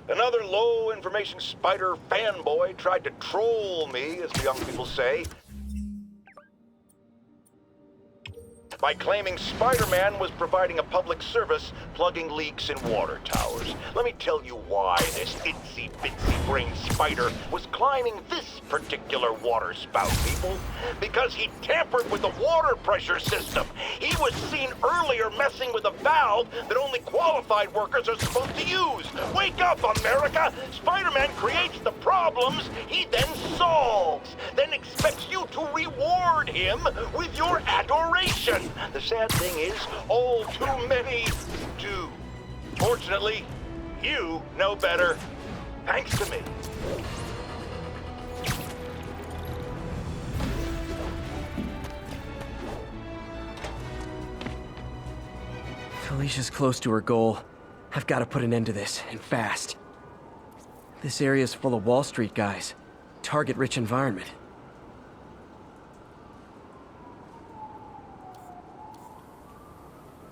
Another low-information spider fanboy tried to troll me, as the young people say, by claiming Spider-Man was providing a public service plugging leaks in water towers. Let me tell you why this itsy-bitsy brain spider was climbing this particular water spout, people. Because he tampered with the water pressure system. He was seen earlier messing with a valve that only qualified workers are supposed to use. Wake up, America! Spider-Man creates the problems he then solves, then expects you to reward him with your adoration. The sad thing is, all too many do. Fortunately, you know better, thanks to me. Felicia's close to her goal. I've got to put an end to this, and fast. This area's full of Wall Street guys. Target-rich environment.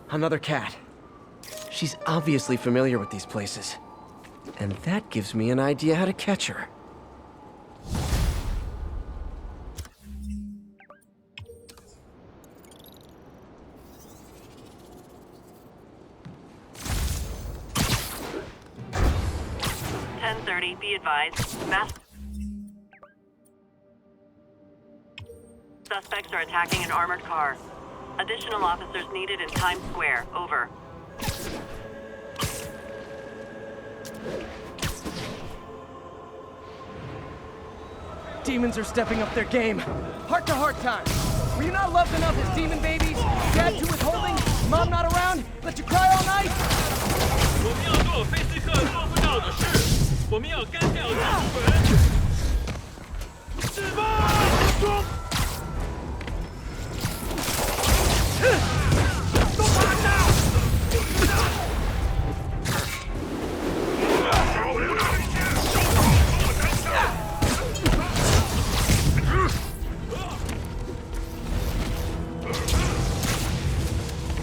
Another cat. She's obviously familiar with these places. And that gives me an idea how to catch her. Be advised, suspects are attacking an armored car. Additional officers needed in Times Square. Over. Demons are stepping up their game. Heart-to-heart time. Were you not loved enough as demon babies? Dad too withholding? Mom not around? Let you cry all night? 我们要做菲斯克做不到的事，我们要干掉这部分。释放！冲！都趴下！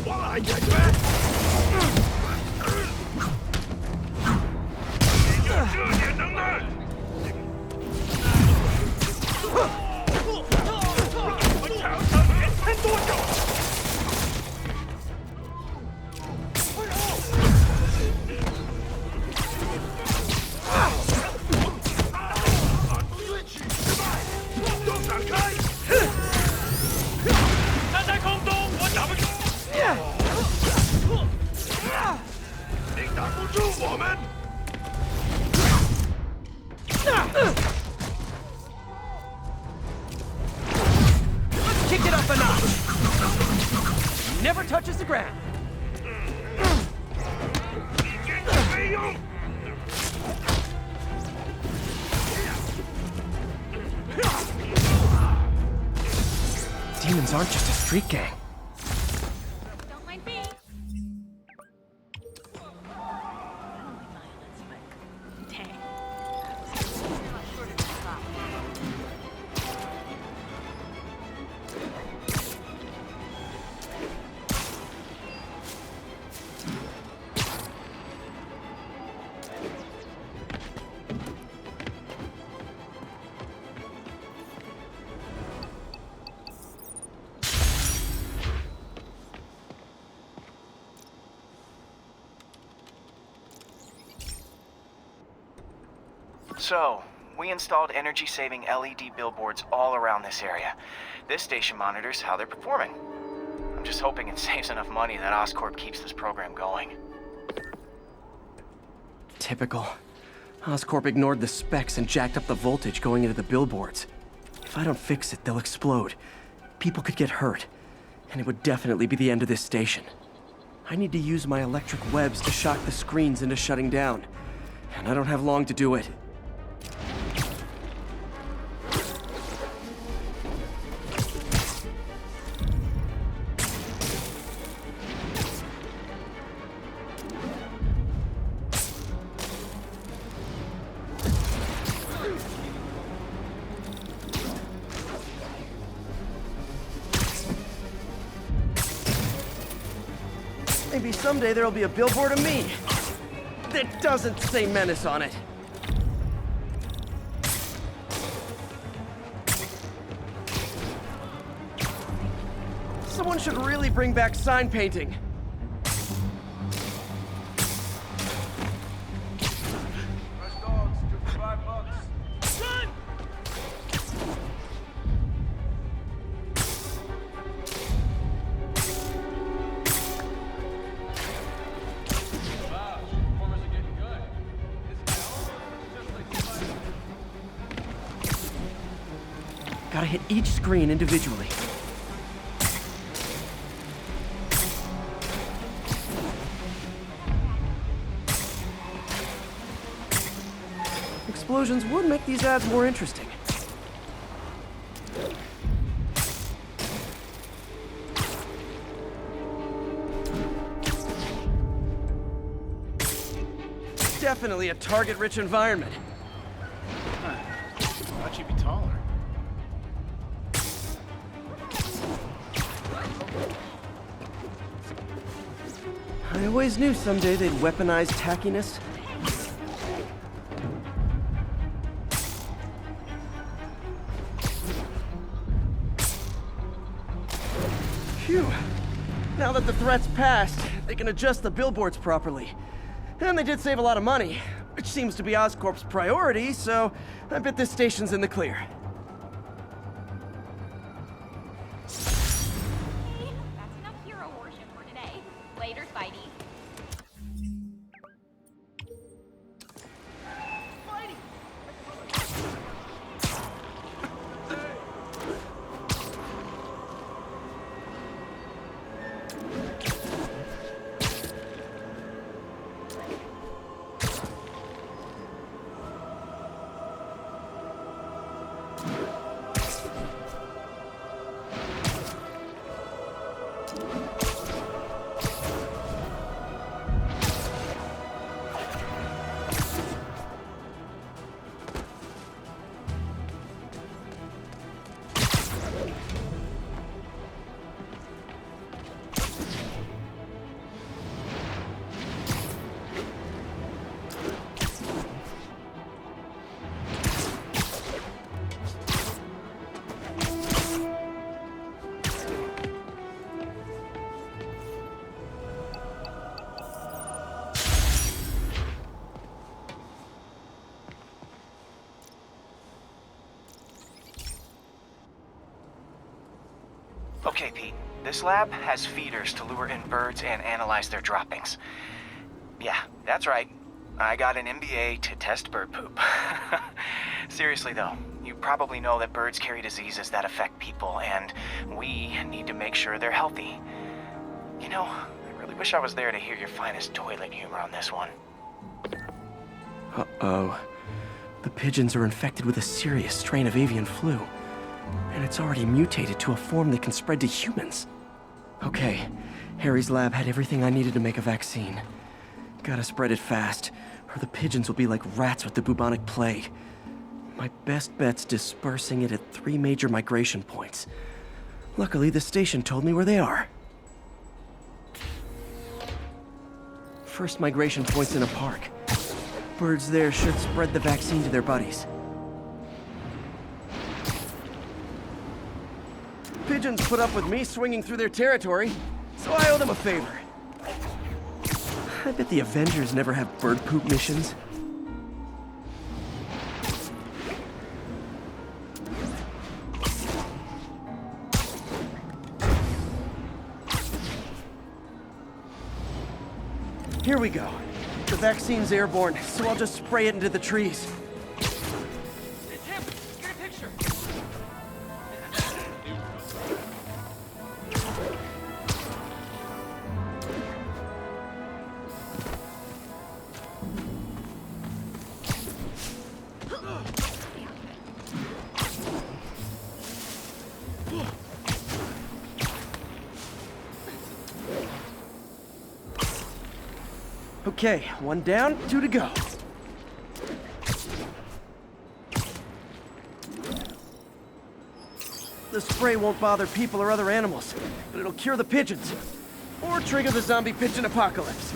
我来解决。 Kick it up a notch. Never touches the ground. Demons aren't just a street gang. Don't mind me. Dang. So, we installed energy-saving LED billboards all around this area. This station monitors how they're performing. I'm just hoping it saves enough money that Oscorp keeps this program going. Typical. Oscorp ignored the specs and jacked up the voltage going into the billboards. If I don't fix it, they'll explode. People could get hurt. And it would definitely be the end of this station. I need to use my electric webs to shock the screens into shutting down. And I don't have long to do it. Maybe someday there'll be a billboard of me. that doesn't say menace on it. Someone should really bring back sign painting. Gotta hit each screen individually. Explosions would make these ads more interesting. Definitely a target-rich environment. Thought you'd be taller. I always knew someday they'd weaponize tackiness. Phew. Now that the threat's passed, they can adjust the billboards properly. And they did save a lot of money, which seems to be Oscorp's priority, so I bet this station's in the clear. That's enough hero worship for today. Later, Spidey. Okay, Pete. This lab has feeders to lure in birds and analyze their droppings. Yeah, that's right. I got an MBA to test bird poop. Seriously though, you probably know that birds carry diseases that affect people, and we need to make sure they're healthy. You know, I really wish I was there to hear your finest toilet humor on this one. Uh-oh. The pigeons are infected with a serious strain of avian flu. And it's already mutated to a form that can spread to humans. Okay, Harry's lab had everything I needed to make a vaccine. Gotta spread it fast, or the pigeons will be like rats with the bubonic plague. My best bet's dispersing it at 3 major migration points. Luckily, the station told me where they are. First migration point's in a park. Birds there should spread the vaccine to their buddies. Pigeons put up with me swinging through their territory, so I owe them a favor. I bet the Avengers never have bird poop missions. Here we go. The vaccine's airborne, so I'll just spray it into the trees. It's him! Get a picture! Okay, 1 down, 2 to go. The spray won't bother people or other animals, but it'll cure the pigeons. Or trigger the zombie pigeon apocalypse.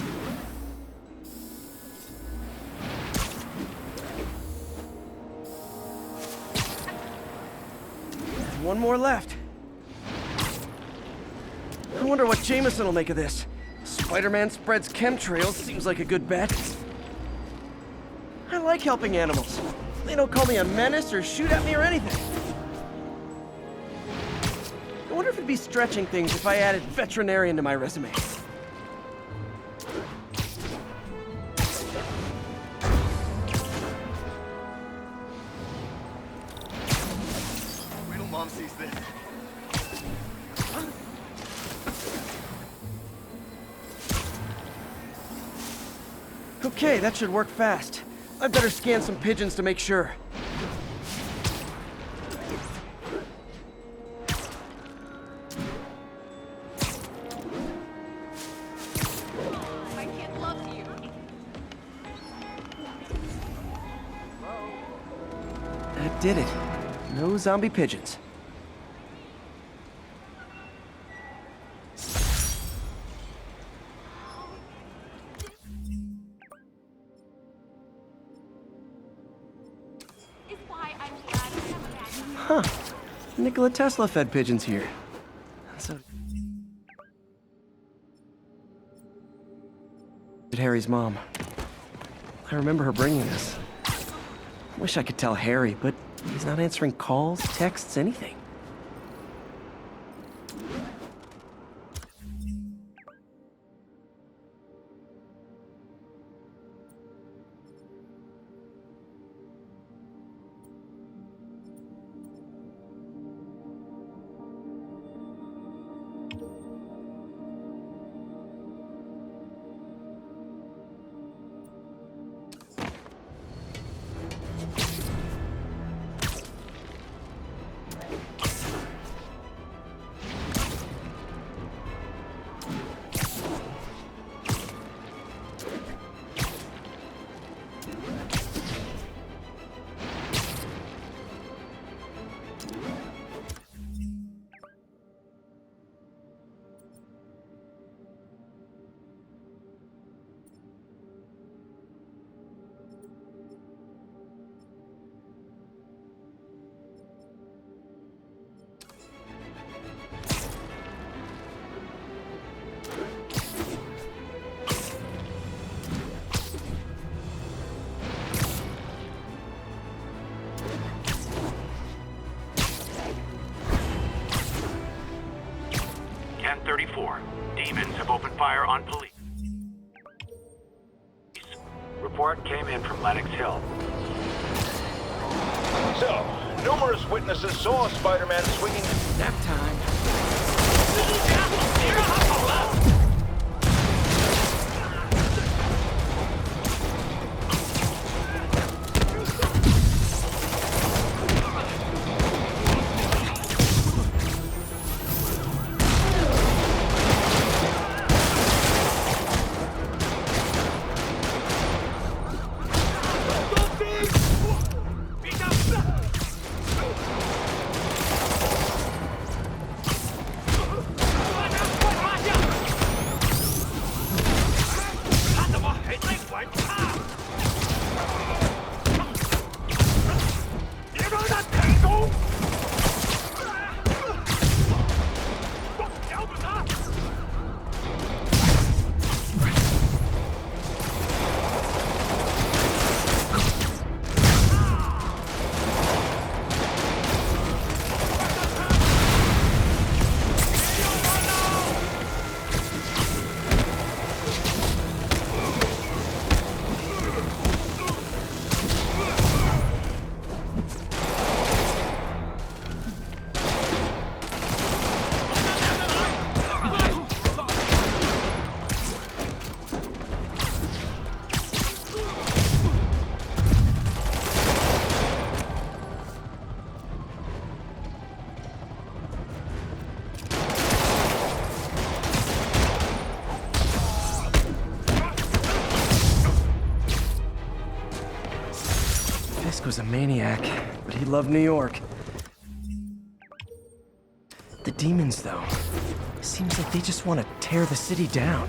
one more left. I wonder what Jameson will make of this. Spider-Man spreads chemtrails seems like a good bet. I like helping animals. They don't call me a menace or shoot at me or anything. I wonder if it'd be stretching things if I added veterinarian to my resume. Wait till Mom sees this. Okay, that should work fast. I'd better scan some pigeons to make sure. My kid loves you. That did it. No zombie pigeons. Is why I'm glad I have a bag. Huh. Nikola Tesla fed pigeons here. So did Harry's mom. I remember her bringing this. Wish I could tell Harry, but he's not answering calls, texts, anything. Demons have opened fire on police. Report came in from Lenox Hill. So, numerous witnesses saw Spider-Man swinging... Nap time. Was a maniac, but he loved New York. The demons, though, seems like they just want to tear the city down.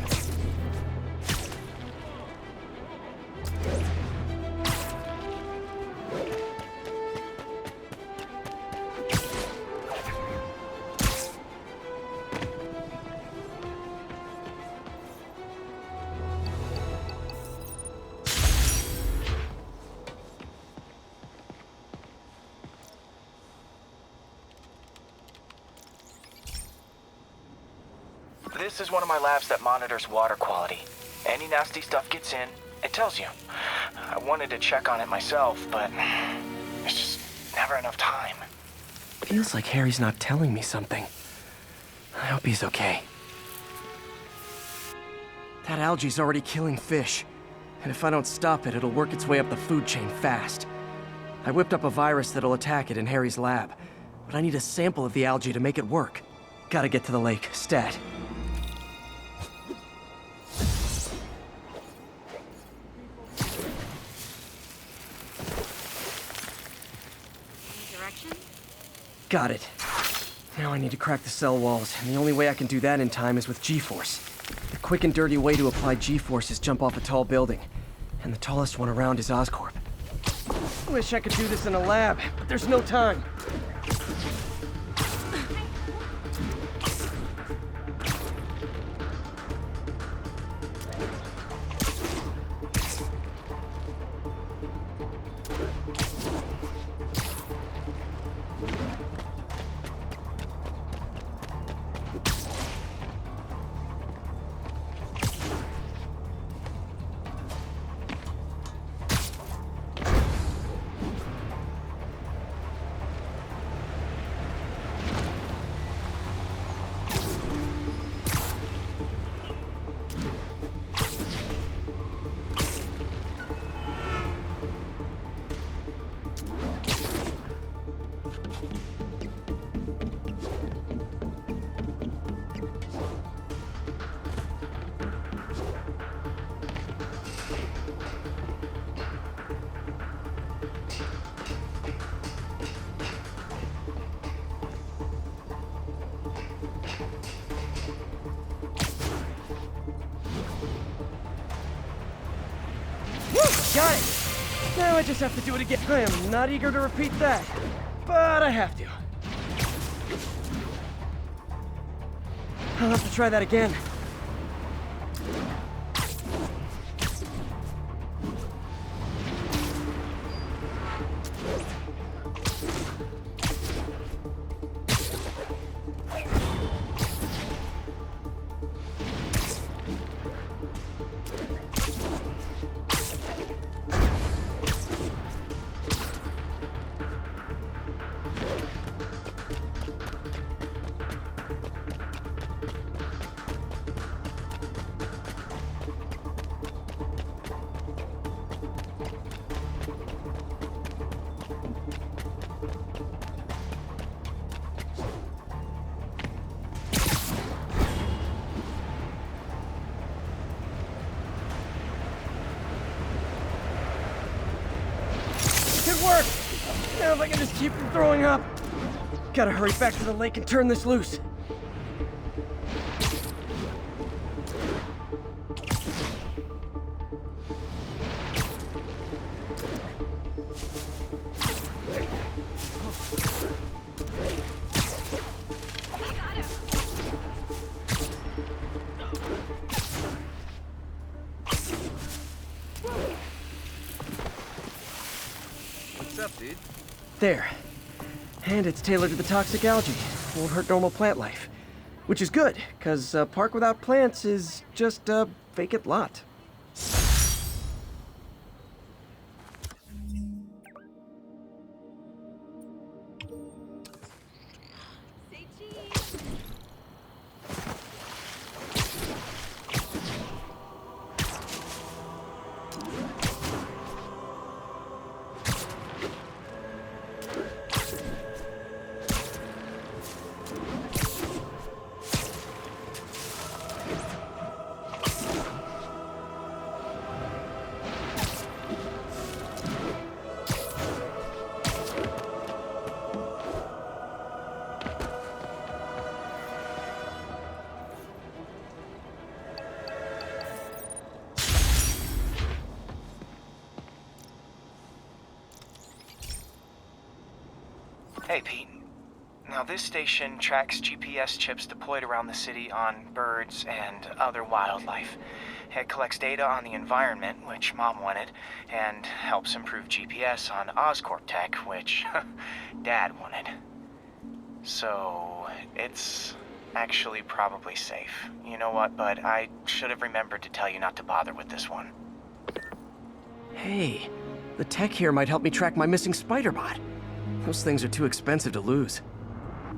This is one of my labs that monitors water quality. Any nasty stuff gets in, it tells you. I wanted to check on it myself, but there's just never enough time. Feels like Harry's not telling me something. I hope he's okay. That algae's already killing fish. And if I don't stop it, it'll work its way up the food chain fast. I whipped up a virus that'll attack it in Harry's lab. But I need a sample of the algae to make it work. Gotta get to the lake, stat. Direction? Got it. Now I need to crack the cell walls, and the only way I can do that in time is with G-force. The quick and dirty way to apply G-force is jump off a tall building. And the tallest one around is Oscorp. Wish I could do this in a lab, but there's no time. Got it! Now I just have to do it again. I am not eager to repeat that, but I have to. I'll have to try that again. It worked! Now if I can just keep from throwing up. Gotta hurry back to the lake and turn this loose. What's up, dude? There. And it's tailored to the toxic algae. Won't hurt normal plant life. Which is good, because a park without plants is just a vacant lot. Say cheese. Hey, Pete. Now, this station tracks GPS chips deployed around the city on birds and other wildlife. It collects data on the environment, which Mom wanted, and helps improve GPS on Oscorp tech, which Dad wanted. So, it's actually probably safe. You know what, bud? I should have remembered to tell you not to bother with this one. Hey, the tech here might help me track my missing Spider-Bot. Those things are too expensive to lose.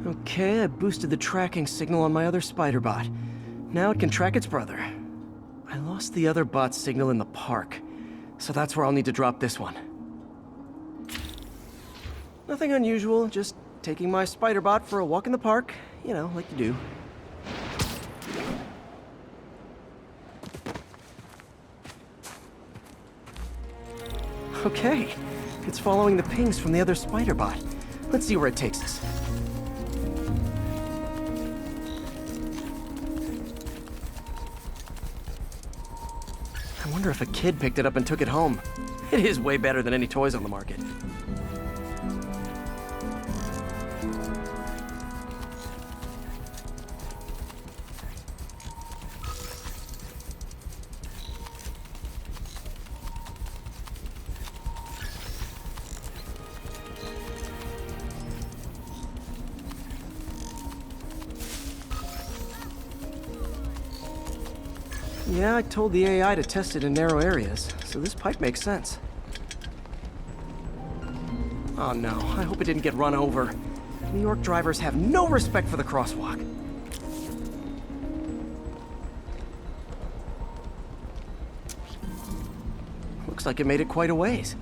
Okay, I boosted the tracking signal on my other Spider-Bot. Now it can track its brother. I lost the other bot's signal in the park, so that's where I'll need to drop this one. Nothing unusual, just taking my Spider-Bot for a walk in the park. You know, like you do. Okay, it's following the pings from the other Spider-Bot. Let's see where it takes us. I wonder if a kid picked it up and took it home. It is way better than any toys on the market. Yeah, I told the AI to test it in narrow areas, so this pipe makes sense. Oh no, I hope it didn't get run over. New York drivers have no respect for the crosswalk. Looks like it made it quite a ways.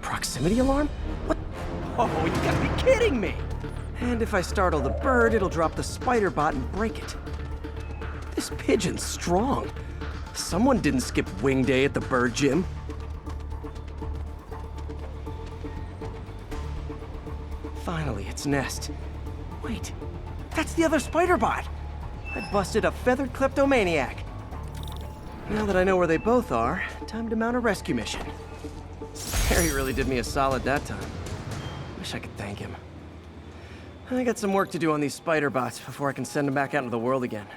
Proximity alarm? What? Oh, you gotta be kidding me! And if I startle the bird, it'll drop the Spider-Bot and break it. This pigeon's strong. Someone didn't skip wing day at the bird gym. Finally, its nest. Wait, that's the other Spider-Bot! I busted a feathered kleptomaniac. Now that I know where they both are, time to mount a rescue mission. Harry really did me a solid that time. Wish I could thank him. I got some work to do on these Spider-Bots before I can send them back out into the world again.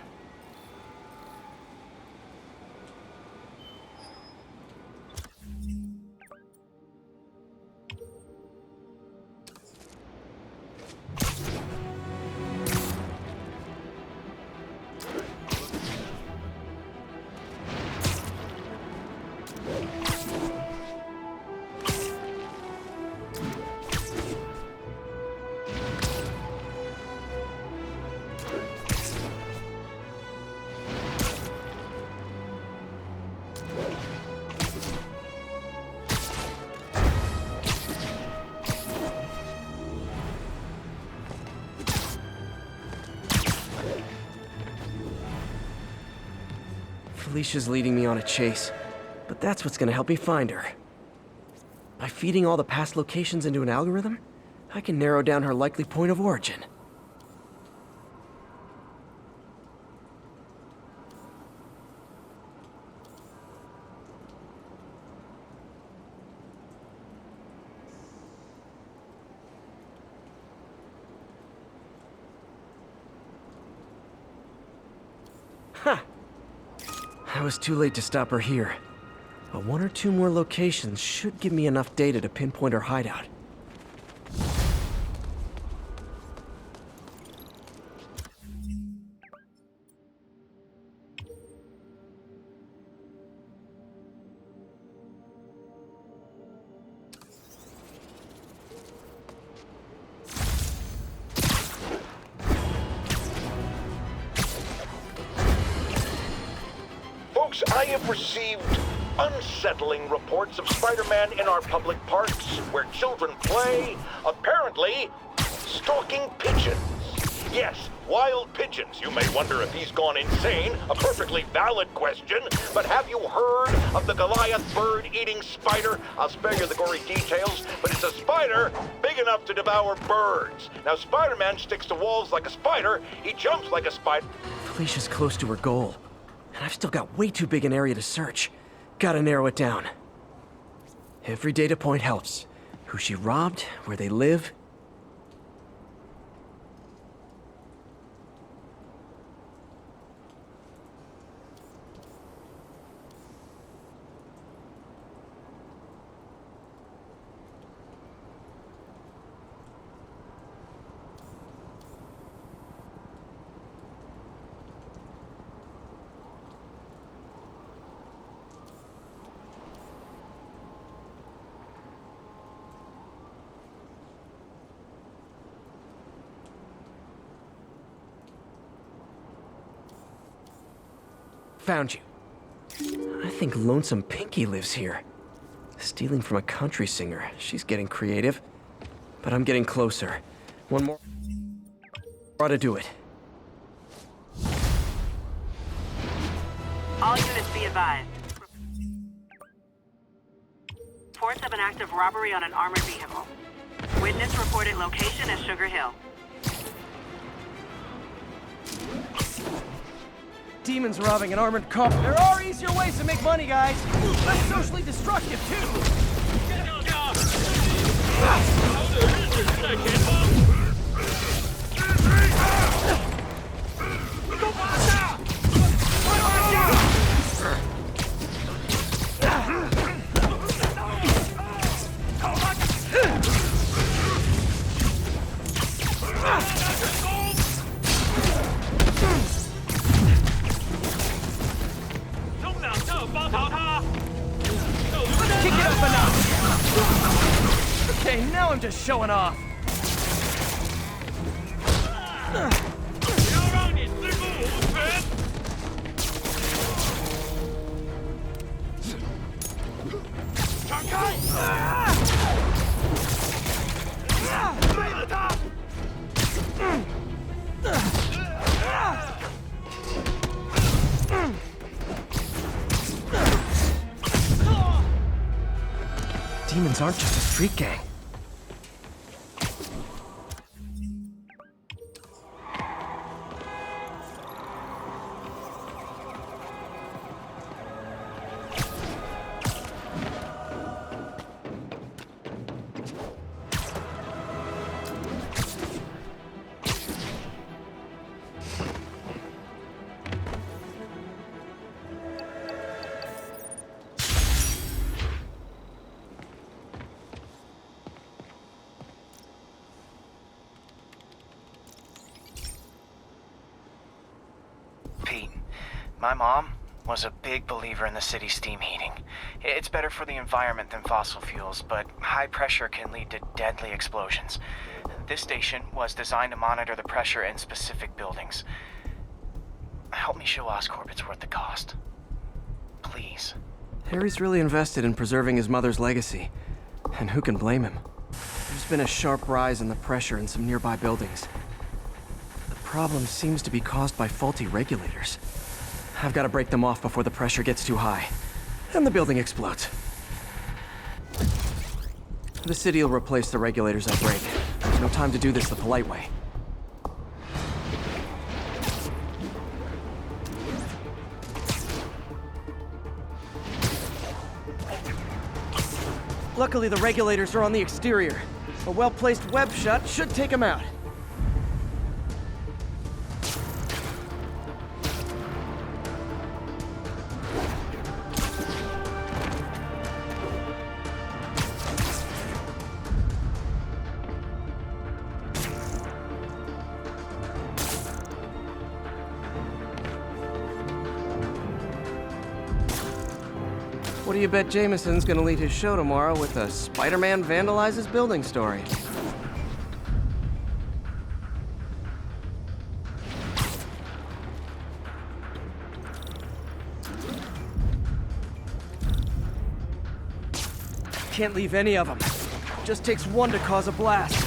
Felicia's leading me on a chase, but that's what's gonna help me find her. By feeding all the past locations into an algorithm, I can narrow down her likely point of origin. Ha! I was too late to stop her here, but one or two more locations should give me enough data to pinpoint her hideout. I have received unsettling reports of Spider-Man in our public parks, where children play, apparently stalking pigeons. Yes, Wild pigeons. You may wonder if he's gone insane. A perfectly valid question. But have you heard of the Goliath bird-eating spider? I'll spare you the gory details, but it's a spider big enough to devour birds. Now, Spider-Man sticks to walls like a spider. He jumps like a spider. Felicia's close to her goal, and I've still got way too big an area to search. Gotta narrow it down. Every data point helps. Who she robbed, where they live. Found you. I think Lonesome Pinky lives here. Stealing from a country singer. She's getting creative. But I'm getting closer. One more ought to do it. All units be advised. Reports of an active robbery on an armored vehicle. Witness reported location as Sugar Hill. Demons robbing an armored car. There are easier ways to make money, guys. Less socially destructive, too. Kick it up enough! Okay, now I'm just showing off. 不要让你师傅无权！闪开！废了他！ Demons aren't just a street gang. Pete, my mom was a big believer in the city's steam heating. It's better for the environment than fossil fuels, but high pressure can lead to deadly explosions. This station was designed to monitor the pressure in specific buildings. Help me show Oscorp it's worth the cost. Please. Harry's really invested in preserving his mother's legacy. And who can blame him? There's been a sharp rise in the pressure in some nearby buildings. The problem seems to be caused by faulty regulators. I've got to break them off before the pressure gets too high. And the building explodes. The city will replace the regulators I break. There's no time to do this the polite way. Luckily, the regulators are on the exterior. A well-placed web shot should take them out. What do you bet Jameson's gonna lead his show tomorrow with a Spider-Man vandalizes building story? Can't leave any of them. Just takes one to cause a blast.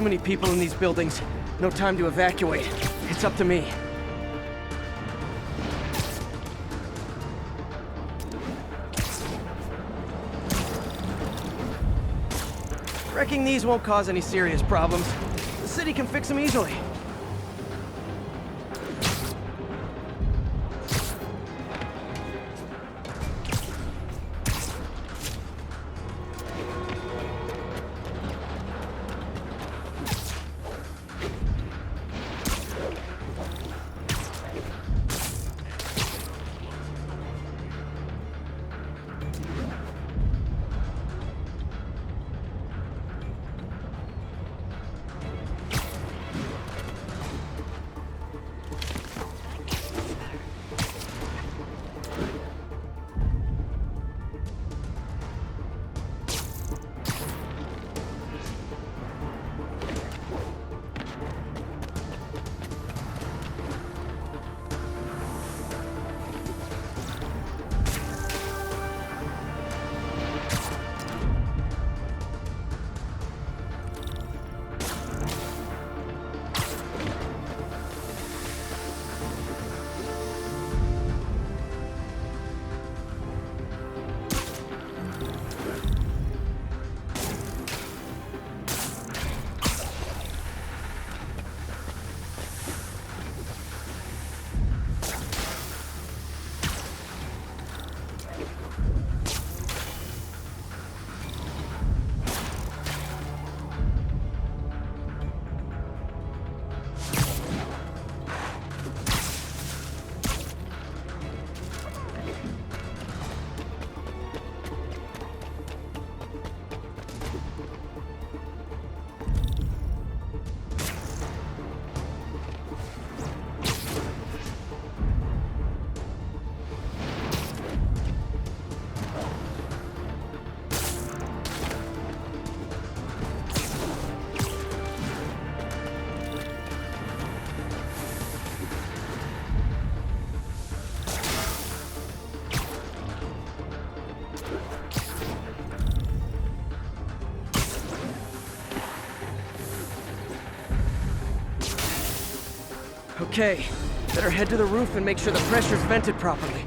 Too many people in these buildings. No time to evacuate. It's up to me. Wrecking these won't cause any serious problems. The city can fix them easily. Okay, better head to the roof and make sure the pressure's vented properly.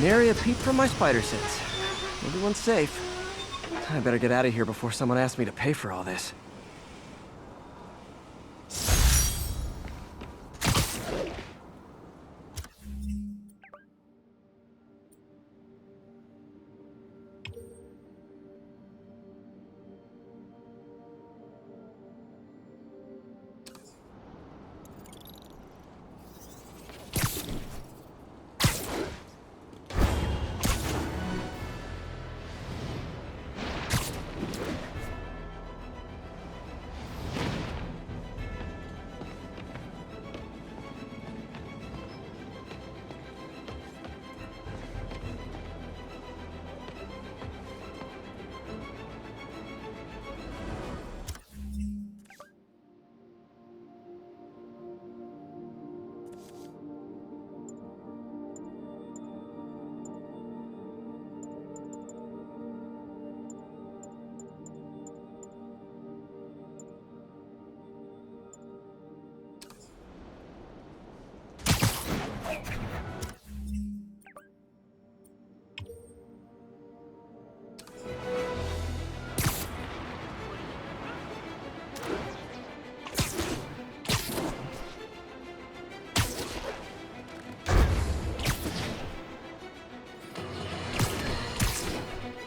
Nary a peep from my spider sense. Everyone's safe. I better get out of here before someone asks me to pay for all this.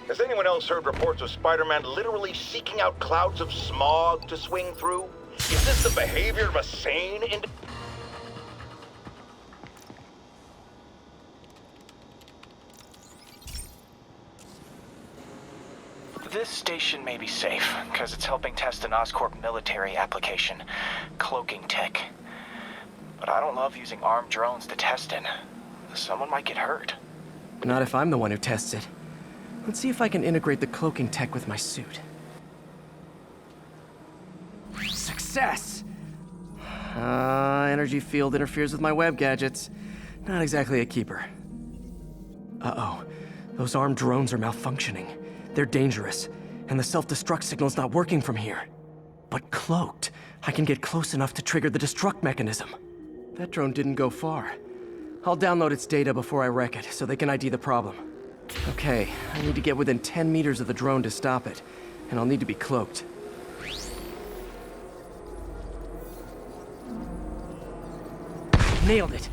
Has anyone else heard reports of Spider-Man literally seeking out clouds of smog to swing through? Is this the behavior of a sane individual? This station may be safe, because it's helping test an Oscorp military application, cloaking tech. But I don't love using armed drones to test in. Someone might get hurt. Not if I'm the one who tests it. Let's see if I can integrate the cloaking tech with my suit. Success! Energy field interferes with my web gadgets. Not exactly a keeper. Uh-oh. Those armed drones are malfunctioning. They're dangerous, and the self-destruct signal's not working from here. But cloaked, I can get close enough to trigger the destruct mechanism. That drone didn't go far. I'll download its data before I wreck it, so they can ID the problem. Okay, I need to get within 10 meters of the drone to stop it, and I'll need to be cloaked. Nailed it!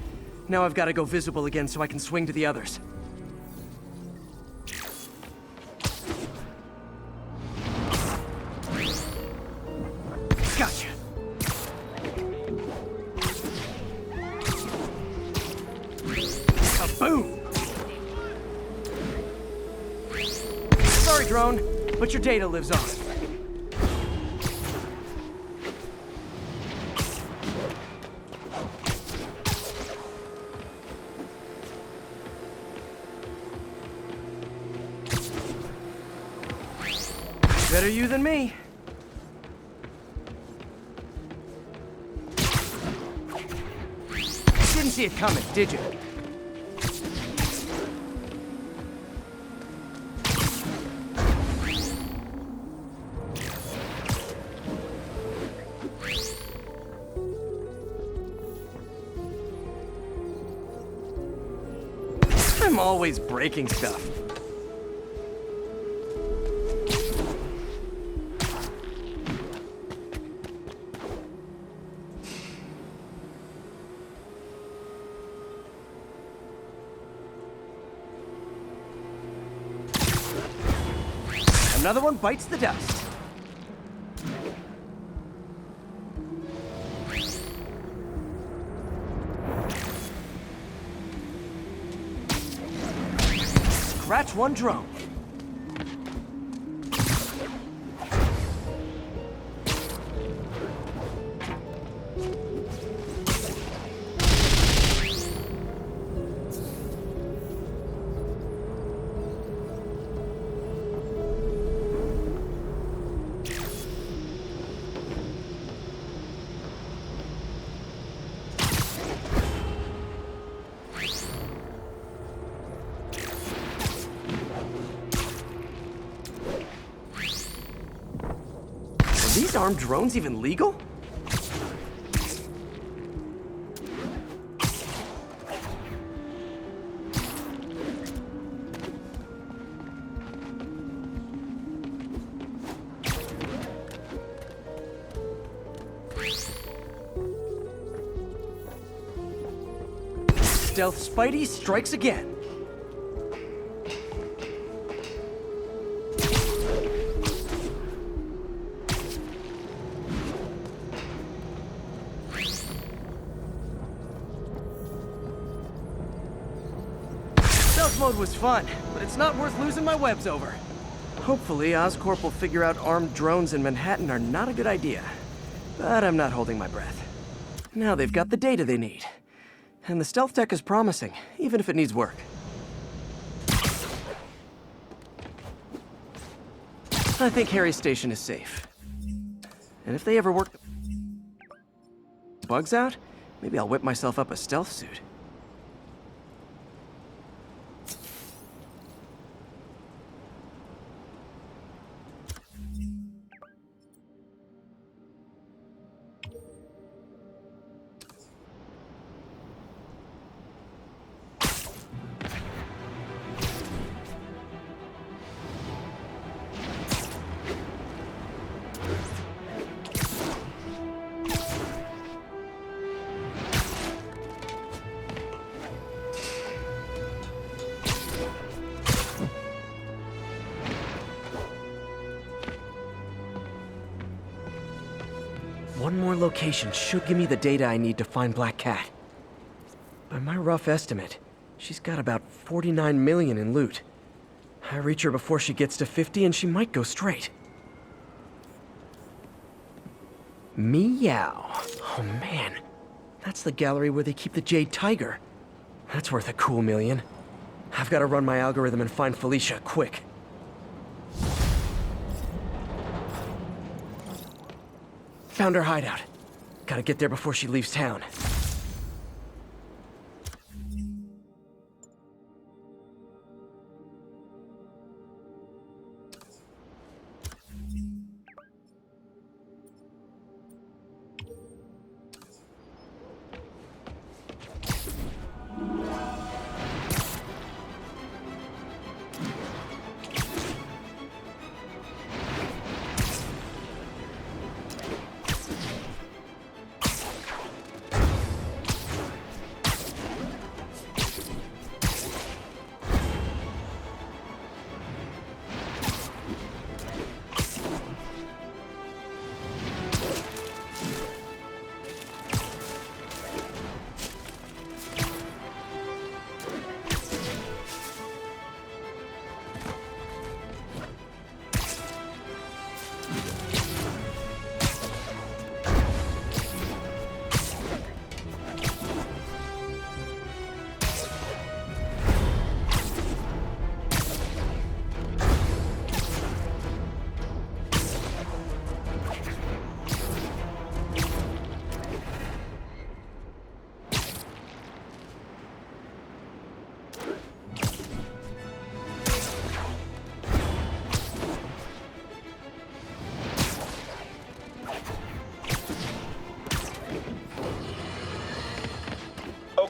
Now I've got to go visible again so I can swing to the others. Gotcha! Kaboom! Sorry, drone, but your data lives on. Better you than me. Didn't see it coming, did you? I'm always breaking stuff. Another one bites the dust. Scratch one drone. Are these armed drones even legal? Stealth Spidey strikes again. Stealth mode was fun, but it's not worth losing my webs over. Hopefully, Oscorp will figure out armed drones in Manhattan are not a good idea. But I'm not holding my breath. Now they've got the data they need. And the stealth tech is promising, even if it needs work. I think Harry's station is safe. And if they ever work the bugs out, maybe I'll whip myself up a stealth suit. One more location should give me the data I need to find Black Cat. By my rough estimate, she's got about 49 million in loot. I reach her before she gets to 50 and she might go straight. Meow. Oh man, that's the gallery where they keep the Jade Tiger. That's worth a cool million. I've got to run my algorithm and find Felicia, quick. Found her hideout. Gotta get there before she leaves town.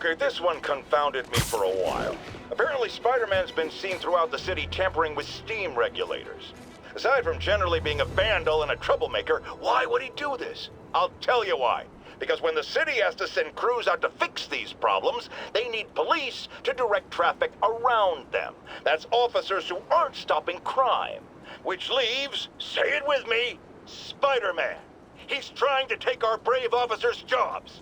Okay, this one confounded me for a while. Apparently, Spider-Man's been seen throughout the city tampering with steam regulators. Aside from generally being a vandal and a troublemaker, why would he do this? I'll tell you why. Because when the city has to send crews out to fix these problems, they need police to direct traffic around them. That's officers who aren't stopping crime. Which leaves, say it with me, Spider-Man. He's trying to take our brave officers' jobs.